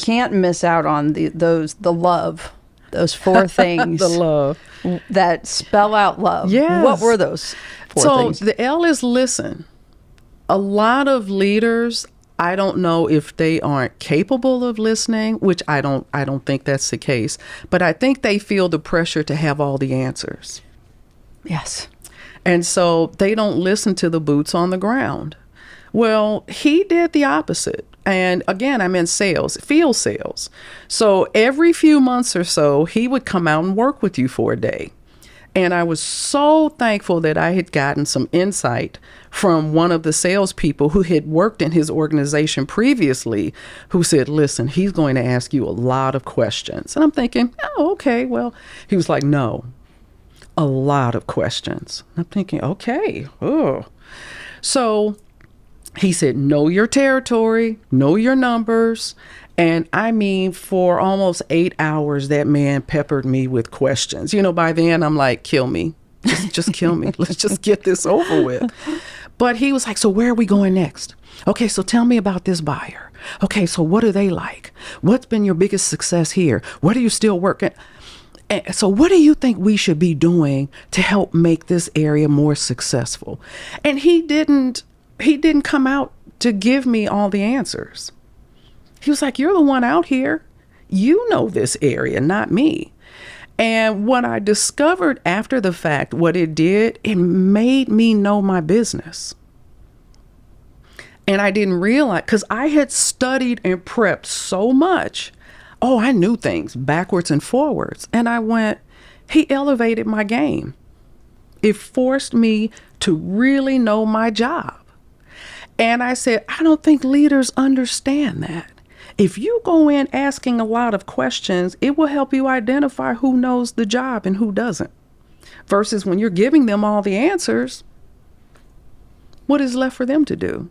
can't miss out on the love, those four things. The love. That spell out love. Yes. What were those four things? So the L is listen. A lot of leaders, I don't know if they aren't capable of listening, which I don't think that's the case, but I think they feel the pressure to have all the answers. Yes. And so they don't listen to the boots on the ground. Well, he did the opposite. And again, I'm in sales, field sales. So every few months or so, he would come out and work with you for a day. And I was so thankful that I had gotten some insight from one of the salespeople who had worked in his organization previously, who said, listen, he's going to ask you a lot of questions. And I'm thinking, oh, okay, well, he was like, no, a lot of questions. I'm thinking, okay, oh. So he said, know your territory, know your numbers. And I mean, for almost 8 hours, that man peppered me with questions. You know, by then I'm like, kill me, just kill me. Let's just get this over with. But he was like, so where are we going next? Okay, so tell me about this buyer. Okay, so what are they like? What's been your biggest success here? What are you still working? And so what do you think we should be doing to help make this area more successful? And he didn't come out to give me all the answers. He was like, you're the one out here. You know this area, not me. And what I discovered after the fact, what it did, it made me know my business. And I didn't realize, because I had studied and prepped so much. Oh, I knew things backwards and forwards. And I went, he elevated my game. It forced me to really know my job. And I said, I don't think leaders understand that. If you go in asking a lot of questions, it will help you identify who knows the job and who doesn't. Versus when you're giving them all the answers, what is left for them to do?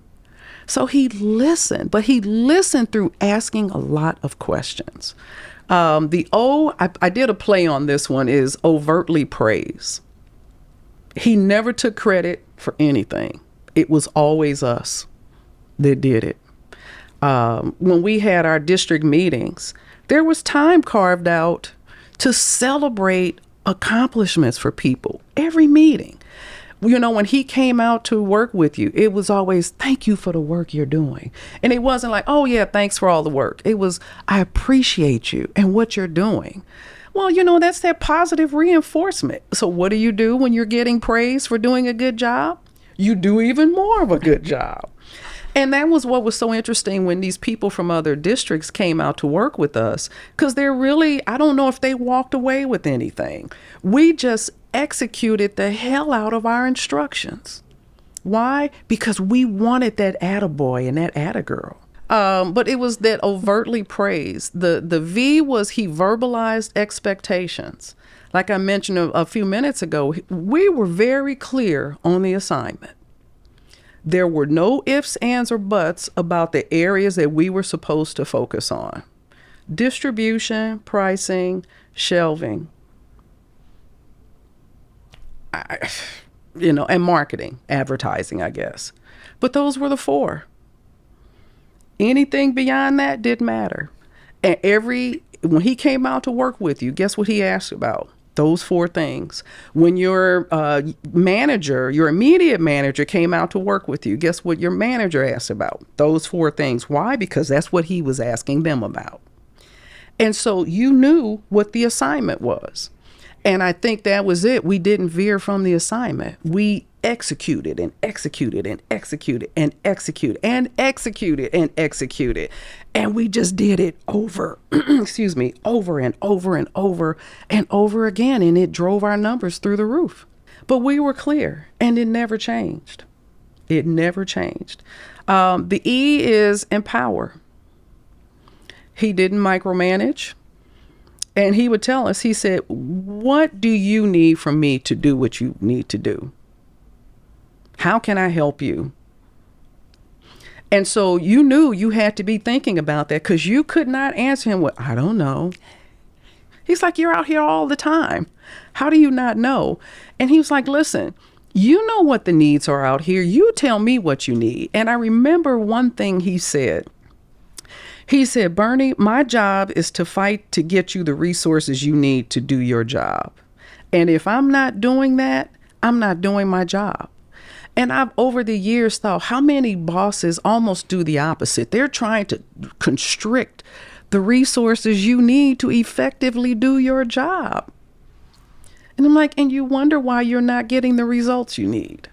So he listened, but he listened through asking a lot of questions. The O, I did a play on this one, is overtly praise. He never took credit for anything. It was always us that did it. When we had our district meetings, there was time carved out to celebrate accomplishments for people. Every meeting. You know, when he came out to work with you, it was always, thank you for the work you're doing. And it wasn't like, oh yeah, thanks for all the work. It was, I appreciate you and what you're doing. Well, you know, that's that positive reinforcement. So what do you do when you're getting praise for doing a good job? You do even more of a good job. And that was what was so interesting when these people from other districts came out to work with us, because they're really, I don't know if they walked away with anything. We just executed the hell out of our instructions. Why? Because we wanted that attaboy and that attagirl. But it was that overtly praise. The V was he verbalized expectations. Like I mentioned a few minutes ago, we were very clear on the assignment. There were no ifs, ands, or buts about the areas that we were supposed to focus on. Distribution, pricing, shelving, and marketing, advertising, I guess. But those were the four. Anything beyond that didn't matter. And when he came out to work with you, guess what he asked about? Those four things. When your manager, your immediate manager came out to work with you, guess what your manager asked about? Those four things. Why? Because that's what he was asking them about. And so you knew what the assignment was. And I think that was it. We didn't veer from the assignment. We executed and executed and executed and executed and executed and executed. And we just did it over, over and over and over and over again. And it drove our numbers through the roof. But we were clear, and it never changed. It never changed. The E is empower. He didn't micromanage. And he would tell us, he said, what do you need from me to do what you need to do? How can I help you? And so you knew you had to be thinking about that, because you could not answer him with, I don't know. He's like, you're out here all the time. How do you not know? And he was like, listen, you know what the needs are out here. You tell me what you need. And I remember one thing he said. He said, Bernie, my job is to fight to get you the resources you need to do your job. And if I'm not doing that, I'm not doing my job. And I've over the years thought, how many bosses almost do the opposite? They're trying to constrict the resources you need to effectively do your job. And I'm like, and you wonder why you're not getting the results you need.